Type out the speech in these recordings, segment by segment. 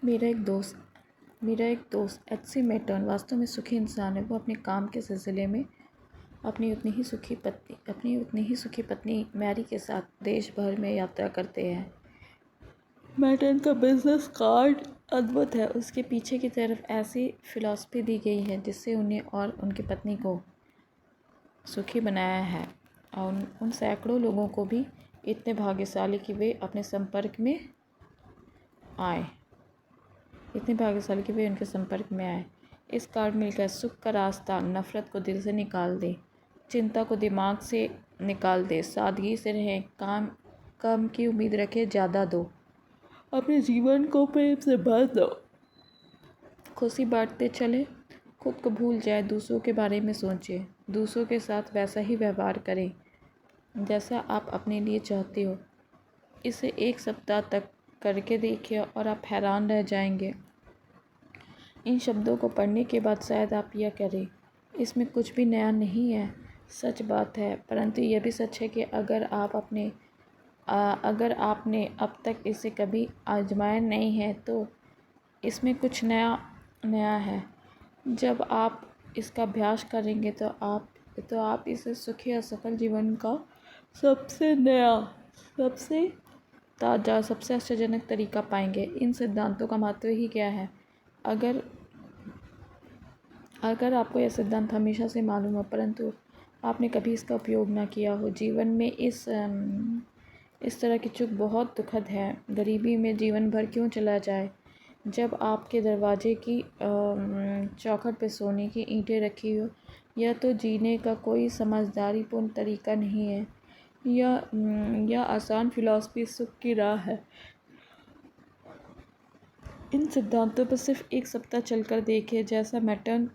मेरा एक दोस्त एच.सी. मेटर्न वास्तव में सुखी इंसान है। वो अपने काम के सिलसिले में अपनी उतनी ही सुखी पत्नी मैरी के साथ देश भर में यात्रा करते हैं। मैटर्न का बिजनेस कार्ड अद्भुत है। उसके पीछे की तरफ ऐसी फिलॉसफी दी गई है जिससे उन्हें और उनकी पत्नी को सुखी बनाया है और उन सैकड़ों लोगों को भी इतने भाग्यशाली कि वे उनके संपर्क में आए। इस कार्ड मिलकर सुख का रास्ता नफ़रत को दिल से निकाल दे, चिंता को दिमाग से निकाल दे, सादगी से रहें, कम की उम्मीद रखें, ज़्यादा दो, अपने जीवन को प्रेम से भर दो, खुशी बांटते चले, खुद को भूल जाए, दूसरों के बारे में सोचें, दूसरों के साथ वैसा ही व्यवहार करें जैसा आप अपने लिए चाहते हो। इसे 1 सप्ताह तक करके देखिए और आप हैरान रह जाएंगे। इन शब्दों को पढ़ने के बाद शायद आप यह करें, इसमें कुछ भी नया नहीं है। सच बात है, परंतु यह भी सच है कि अगर आपने अब तक इसे कभी आजमाया नहीं है तो इसमें कुछ नया है। जब आप इसका अभ्यास करेंगे तो आप इसे सुखी और सफल जीवन का सबसे नया, सबसे ताज़ा, सबसे आश्चर्यजनक तरीका पाएंगे। इन सिद्धांतों का महत्व ही क्या है? अगर आपको यह सिद्धांत हमेशा से मालूम हो परंतु आपने कभी इसका उपयोग ना किया हो, जीवन में इस तरह की चूक बहुत दुखद है। गरीबी में जीवन भर क्यों चला जाए? जब आपके दरवाजे की चौखट पे सोने की ईंटें रखी हो, यह तो जीने का कोई समझदारीपूर्ण तरीका नहीं है। यह आसान फिलॉसफी सुख की राह है। इन सिद्धांतों पर सिर्फ 1 सप्ताह चलकर देखिए। जैसा मैटर्न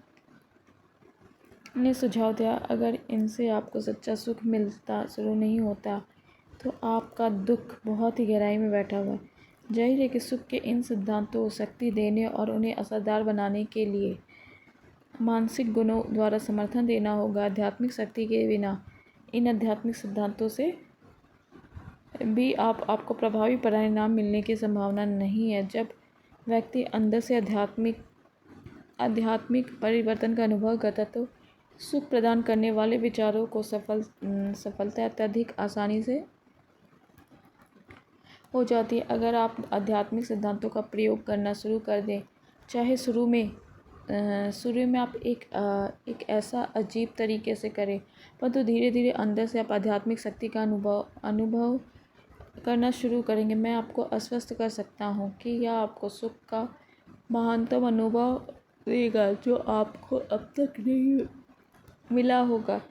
ने सुझाव दिया, अगर इनसे आपको सच्चा सुख मिलता शुरू नहीं होता तो आपका दुख बहुत ही गहराई में बैठा हुआ है। जाहिर है कि सुख के इन सिद्धांतों को शक्ति देने और उन्हें असरदार बनाने के लिए मानसिक गुणों द्वारा समर्थन देना होगा। आध्यात्मिक शक्ति के बिना इन आध्यात्मिक सिद्धांतों से भी आपको प्रभावी परिणाम मिलने की संभावना नहीं है। जब व्यक्ति अंदर से आध्यात्मिक परिवर्तन का अनुभव करता तो सुख प्रदान करने वाले विचारों को सफलता अत्यधिक आसानी से हो जाती है। अगर आप आध्यात्मिक सिद्धांतों का प्रयोग करना शुरू कर दें, चाहे शुरू में आप एक ऐसा अजीब तरीके से करें, परंतु धीरे धीरे अंदर से आप आध्यात्मिक शक्ति का अनुभव करना शुरू करेंगे। मैं आपको आश्वस्त कर सकता हूँ कि यह आपको सुख का महानतम अनुभव देगा जो आपको अब तक नहीं मिला होगा।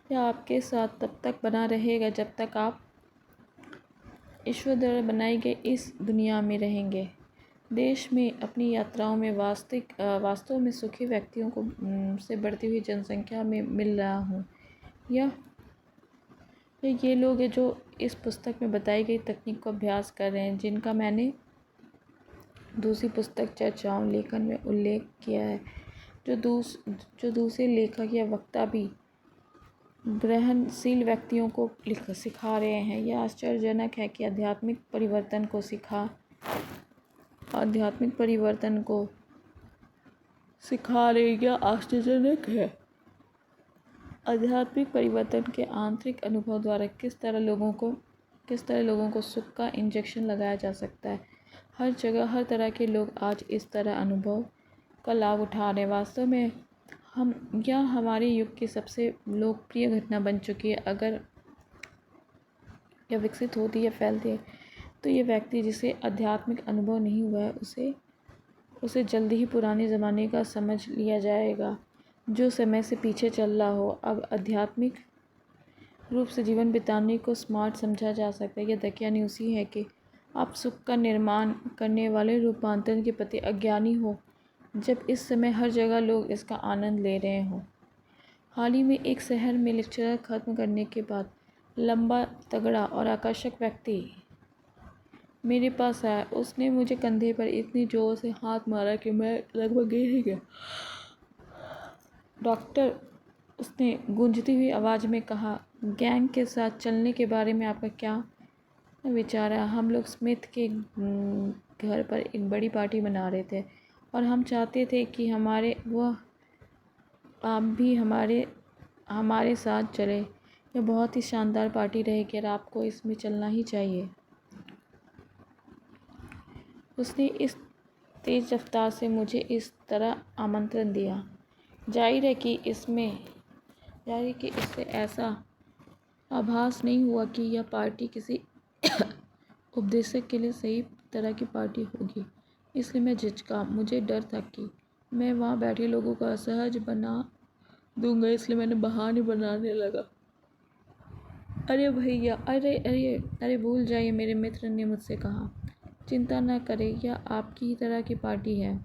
यह आपके साथ तब तक बना रहेगा जब तक आप ईश्वर द्वारा बनाई गई इस दुनिया में रहेंगे। देश में अपनी यात्राओं में वास्तव में सुखी व्यक्तियों को से बढ़ती हुई जनसंख्या में मिल रहा हूँ। ये लोग हैं जो इस पुस्तक में बताई गई तकनीक को अभ्यास कर रहे हैं, जिनका मैंने दूसरी पुस्तक चर्चाओं लेखन में उल्लेख किया है, जो दूसरे लेखक या वक्ता भी ग्रहणशील व्यक्तियों को सिखा रहे हैं। यह आश्चर्यजनक है कि आध्यात्मिक परिवर्तन को सिखा रहे, यह आश्चर्यजनक है। आध्यात्मिक परिवर्तन के आंतरिक अनुभव द्वारा किस तरह लोगों को सुख का इंजेक्शन लगाया जा सकता है। हर जगह हर तरह के लोग आज इस तरह अनुभव का लाभ उठा रहे हैं। वास्तव में यह हमारे युग की सबसे लोकप्रिय घटना बन चुकी है। अगर यह विकसित होती है, फैलती है, तो ये व्यक्ति जिसे आध्यात्मिक अनुभव नहीं हुआ है उसे जल्दी ही पुराने ज़माने का समझ लिया जाएगा, जो समय से पीछे चल रहा हो। अब आध्यात्मिक रूप से जीवन बिताने को स्मार्ट समझा जा सकता है। यह दकियानूसी है कि आप सुख का निर्माण करने वाले रूपांतरण के प्रति अज्ञानी हो, जब इस समय हर जगह लोग इसका आनंद ले रहे हों। हाल ही में एक शहर में लेक्चर खत्म करने के बाद लंबा, तगड़ा और आकर्षक व्यक्ति मेरे पास आया। उसने मुझे कंधे पर इतनी जोर से हाथ मारा कि मैं लगभग गिर ही गया। डॉक्टर, उसने गूंजती हुई आवाज़ में कहा, गैंग के साथ चलने के बारे में आपका क्या बेचारा, हम लोग स्मिथ के घर पर एक बड़ी पार्टी मना रहे थे और हम चाहते थे कि आप भी हमारे साथ चले। यह बहुत ही शानदार पार्टी रहेगी और आपको इसमें चलना ही चाहिए। उसने इस तेज़ रफ्तार से मुझे इस तरह आमंत्रण दिया। जाहिर है कि इससे ऐसा आभास नहीं हुआ कि यह पार्टी किसी उपदेशक के लिए सही तरह की पार्टी होगी, इसलिए मैं झिझका। मुझे डर था कि मैं वहाँ बैठे लोगों को असहज बना दूंगा, इसलिए मैंने बहाने बनाने लगा। अरे भैया, अरे अरे अरे भूल जाइए, मेरे मित्र ने मुझसे कहा। चिंता न करें, यह आपकी ही तरह की पार्टी है।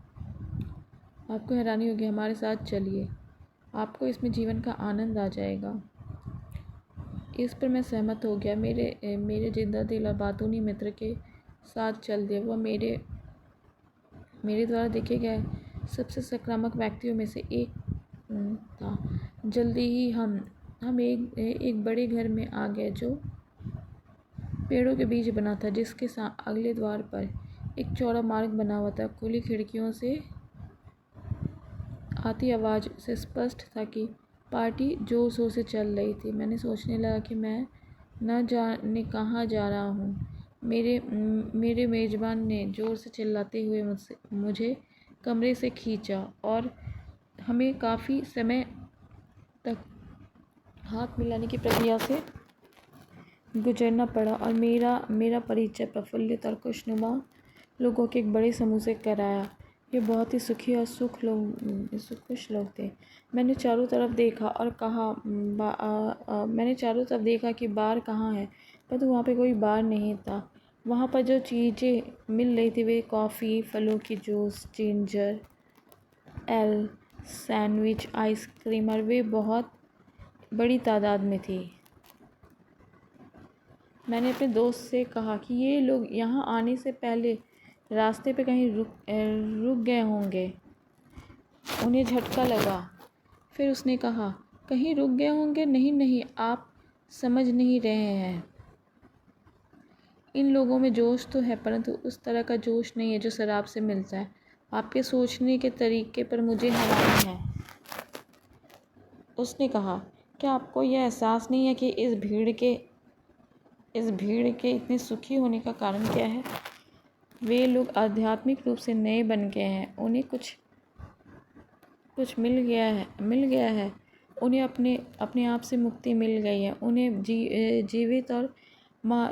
आपको हैरानी होगी, हमारे साथ चलिए, आपको इसमें जीवन का आनंद आ जाएगा। इस पर मैं सहमत हो गया। मेरे जिद्दा दिल और बातूनी मित्र के साथ चल दिया। वह मेरे द्वारा देखे गए सबसे सकारात्मक व्यक्तियों में से एक था। जल्दी ही हम एक बड़े घर में आ गए जो पेड़ों के बीच बना था, जिसके अगले द्वार पर एक चौड़ा मार्ग बना हुआ था। खुली खिड़कियों से आती आवाज़ से स्पष्ट था कि पार्टी जोर शोर से चल रही थी। मैंने सोचने लगा कि मैं न जाने कहाँ जा रहा हूँ। मेरे मेज़बान ने ज़ोर से चिल्लाते हुए मुझे कमरे से खींचा और हमें काफ़ी समय तक हाथ मिलाने की प्रक्रिया से गुजरना पड़ा और मेरा परिचय प्रफुल्लित और खुशनुमा लोगों के एक बड़े समूह से कराया। ये बहुत ही सुखी और खुश लोग थे। मैंने चारों तरफ देखा कि बार कहाँ है, परंतु वहाँ पे कोई बार नहीं था। वहाँ पर जो चीज़ें मिल रही थी वे कॉफ़ी, फलों की juice, ginger L, sandwich, ice cream, और वे बहुत बड़ी तादाद में थी। मैंने अपने दोस्त से कहा कि ये लोग यहाँ आने से पहले रास्ते पे कहीं रुक गए होंगे। उन्हें झटका लगा। फिर उसने कहा, कहीं रुक गए होंगे? नहीं नहीं, आप समझ नहीं रहे हैं। इन लोगों में जोश तो है, परंतु उस तरह का जोश नहीं है जो शराब से मिलता है। आपके सोचने के तरीके पर मुझे हैरानी है। उसने कहा, क्या आपको यह एहसास नहीं है कि इस भीड़ के इतने सुखी होने का कारण क्या है? वे लोग आध्यात्मिक रूप से नए बन गए हैं। उन्हें कुछ मिल गया है। उन्हें अपने आप से मुक्ति मिल गई है। उन्हें जीवित और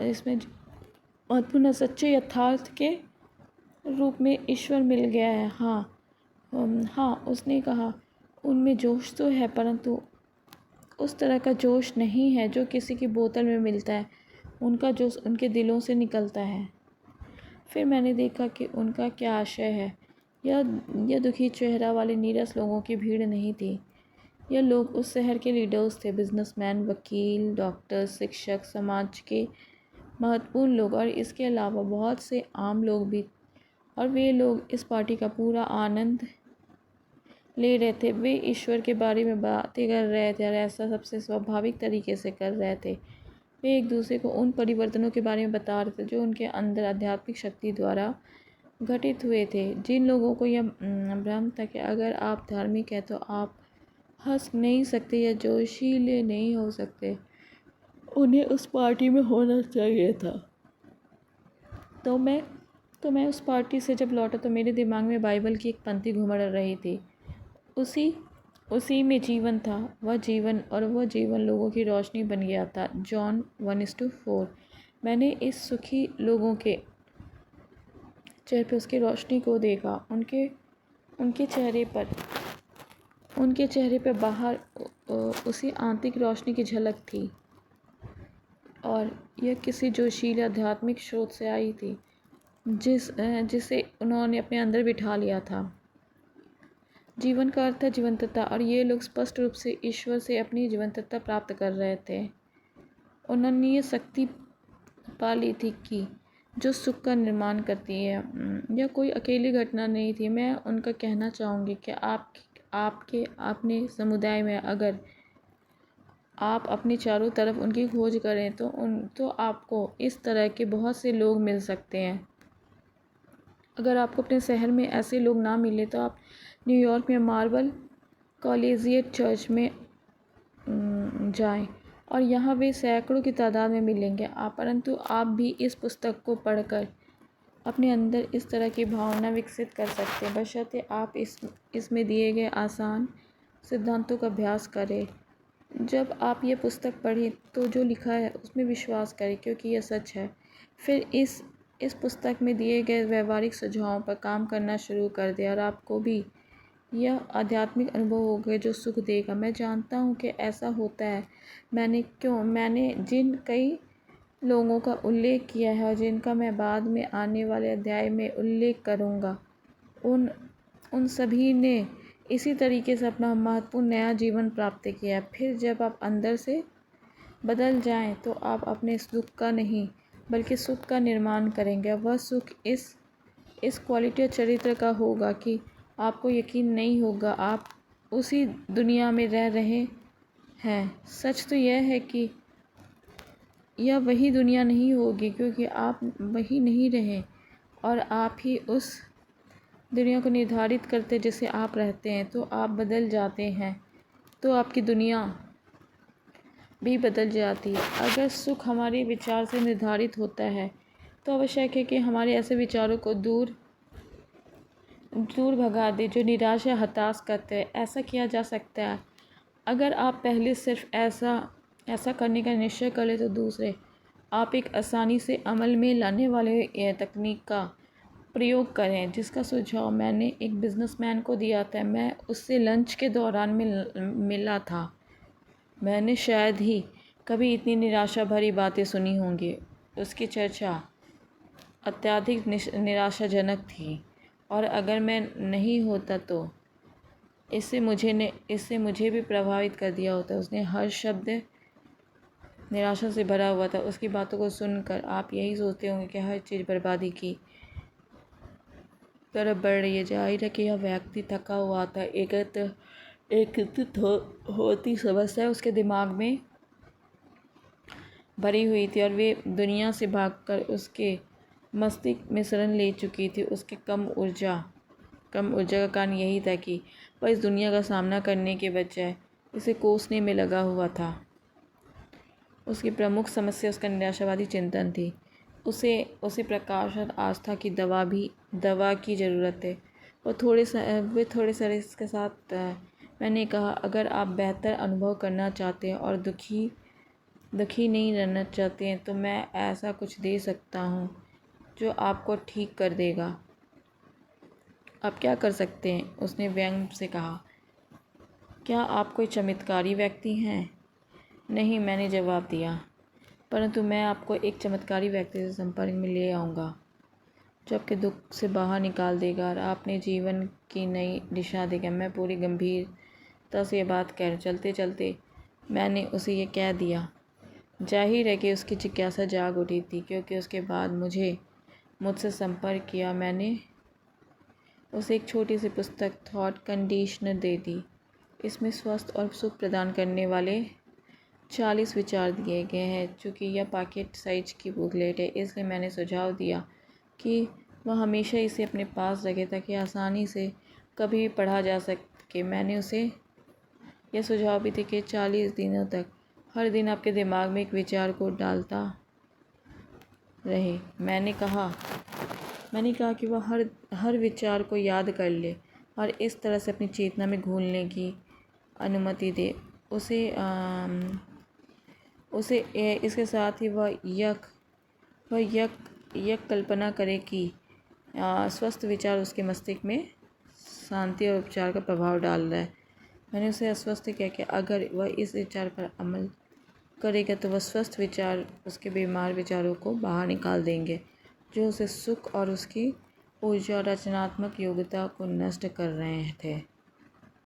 इसमें महत्वपूर्ण सच्चे यथार्थ के रूप में ईश्वर मिल गया है। हाँ, उसने कहा, उनमें जोश तो है, परंतु उस तरह का जोश नहीं है जो किसी की बोतल में मिलता है। उनका जोश उनके दिलों से निकलता है। फिर मैंने देखा कि उनका क्या आशय है। यह दुखी चेहरा वाले नीरस लोगों की भीड़ नहीं थी। यह लोग उस शहर के लीडर्स थे, बिजनेसमैन, वकील, डॉक्टर, शिक्षक, समाज के महत्वपूर्ण लोग और इसके अलावा बहुत से आम लोग भी। और वे लोग इस पार्टी का पूरा आनंद ले रहे थे। वे ईश्वर के बारे में बातें कर रहे थे और ऐसा सबसे स्वाभाविक तरीके से कर रहे थे। वे एक दूसरे को उन परिवर्तनों के बारे में बता रहे थे जो उनके अंदर आध्यात्मिक शक्ति द्वारा घटित हुए थे। जिन लोगों को यह भ्रम था कि अगर आप धार्मिक हैं तो आप हंस नहीं सकते या जोशीले नहीं हो सकते, उन्हें उस पार्टी में होना चाहिए था। तो मैं उस पार्टी से जब लौटा तो मेरे दिमाग में बाइबल की एक पंक्ति घुमड़ रही थी। उसी में जीवन था। वह जीवन लोगों की रोशनी बन गया था। जॉन 1:4। मैंने इस सुखी लोगों के चेहरे पर उसकी रोशनी को देखा। उनके चेहरे पर बाहर उसी आंतरिक रोशनी की झलक थी और यह किसी जोशीले आध्यात्मिक स्रोत से आई थी जिसे उन्होंने अपने अंदर बिठा लिया था। जीवन का अर्थ है जीवंतता, और ये लोग स्पष्ट रूप से ईश्वर से अपनी जीवंतता प्राप्त कर रहे थे। उन्होंने ये शक्ति पा ली थी कि जो सुख का निर्माण करती है। यह कोई अकेली घटना नहीं थी। मैं उनका कहना चाहूँगी कि अपने समुदाय में अगर आप अपने चारों तरफ उनकी खोज करें तो आपको इस तरह के बहुत से लोग मिल सकते हैं। अगर आपको अपने शहर में ऐसे लोग ना मिले तो आप न्यूयॉर्क में मार्बल कॉलेजिएट चर्च में जाएं और यहाँ वे सैकड़ों की तादाद में मिलेंगे। परंतु आप भी इस पुस्तक को पढ़कर अपने अंदर इस तरह की भावना विकसित कर सकते हैं, बशर्ते आप इसमें दिए गए आसान सिद्धांतों का अभ्यास करें। जब आप ये पुस्तक पढ़ें तो जो लिखा है उसमें विश्वास करें, क्योंकि यह सच है। फिर इस पुस्तक में दिए गए व्यवहारिक सुझावों पर काम करना शुरू कर दें और आपको भी यह आध्यात्मिक अनुभव होगा जो सुख देगा। मैं जानता हूँ कि ऐसा होता है। मैंने जिन कई लोगों का उल्लेख किया है और जिनका मैं बाद में आने वाले अध्याय में उल्लेख करूँगा, उन सभी ने इसी तरीके से अपना महत्वपूर्ण नया जीवन प्राप्त किया है। फिर जब आप अंदर से बदल जाएं तो आप अपने सुख का नहीं बल्कि सुख का निर्माण करेंगे। वह सुख इस क्वालिटी और चरित्र का होगा कि आपको यकीन नहीं होगा आप उसी दुनिया में रह रहे हैं। सच तो यह है कि यह वही दुनिया नहीं होगी, क्योंकि आप वही नहीं रहे और आप ही उस दुनिया को निर्धारित करते जिसे आप रहते हैं। तो आप बदल जाते हैं तो आपकी दुनिया भी बदल जाती है। अगर सुख हमारे विचार से निर्धारित होता है तो आवश्यक है कि हमारे ऐसे विचारों को दूर भगा दे जो निराशा हताश करते हैं। ऐसा किया जा सकता है अगर आप पहले सिर्फ ऐसा करने का निश्चय कर ले तो दूसरे आप एक आसानी से अमल में लाने वाले तकनीक का प्रयोग करें, जिसका सुझाव मैंने एक बिजनेसमैन को दिया था। मैं उससे लंच के दौरान मिला था। मैंने शायद ही कभी इतनी निराशा भरी बातें सुनी होंगी। उसकी चर्चा अत्यधिक निराशाजनक थी और अगर मैं नहीं होता तो इससे मुझे भी प्रभावित कर दिया होता। उसने हर शब्द निराशा से भरा हुआ था। उसकी बातों को सुनकर आप यही सोचते होंगे कि हर चीज़ बर्बादी की तरफ बढ़ रही है। जाहिर है कि यह व्यक्ति थका हुआ था। एकत्रित होती समस्या उसके दिमाग में भरी हुई थी और वे दुनिया से भागकर उसके मस्तिष्क में शरण ले चुकी थी। उसके कम ऊर्जा का कारण यही था कि वह इस दुनिया का सामना करने के बजाय इसे कोसने में लगा हुआ था। उसकी प्रमुख समस्या उसका निराशावादी चिंतन थी। उसे प्रकाश और आस्था की दवा की ज़रूरत है। वे थोड़े सर के साथ मैंने कहा, अगर आप बेहतर अनुभव करना चाहते हैं और दुखी नहीं रहना चाहते हैं तो मैं ऐसा कुछ दे सकता हूँ जो आपको ठीक कर देगा। आप क्या कर सकते हैं? उसने व्यंग से कहा। क्या आप कोई चमत्कारी व्यक्ति हैं? नहीं, मैंने जवाब दिया, परंतु मैं आपको एक चमत्कारी व्यक्ति से संपर्क में ले आऊँगा जो आपके दुख से बाहर निकाल देगा और आपने जीवन की नई दिशा देगा। मैं पूरी गंभीरता से ये बात चलते चलते मैंने उसे ये कह दिया। जाहिर है कि उसकी जिज्ञासा जाग उठी थी, क्योंकि उसके बाद मुझसे संपर्क किया। मैंने उसे एक छोटी सी पुस्तक थॉट कंडीशनर दे दी। इसमें स्वस्थ और सुख प्रदान करने वाले 40 विचार दिए गए हैं। चूँकि यह पॉकेट साइज की बुकलेट है, इसलिए मैंने सुझाव दिया कि वह हमेशा इसे अपने पास रखे ताकि आसानी से कभी भी पढ़ा जा सके। मैंने उसे यह सुझाव भी दिया कि 40 दिनों तक हर दिन आपके दिमाग में एक विचार को डालता रहे। मैंने कहा कि वह हर विचार को याद कर ले और इस तरह से अपनी चेतना में घूलने की अनुमति दे। उसे इसके साथ ही वह कल्पना करे कि स्वस्थ विचार उसके मस्तिष्क में शांति और उपचार का प्रभाव डाल रहा है। मैंने उसे आश्वस्त किया कि अगर वह इस विचार पर अमल करेगा तो वह स्वस्थ विचार उसके बीमार विचारों को बाहर निकाल देंगे, जो उसे सुख और उसकी ऊर्जा और रचनात्मक योग्यता को नष्ट कर रहे थे।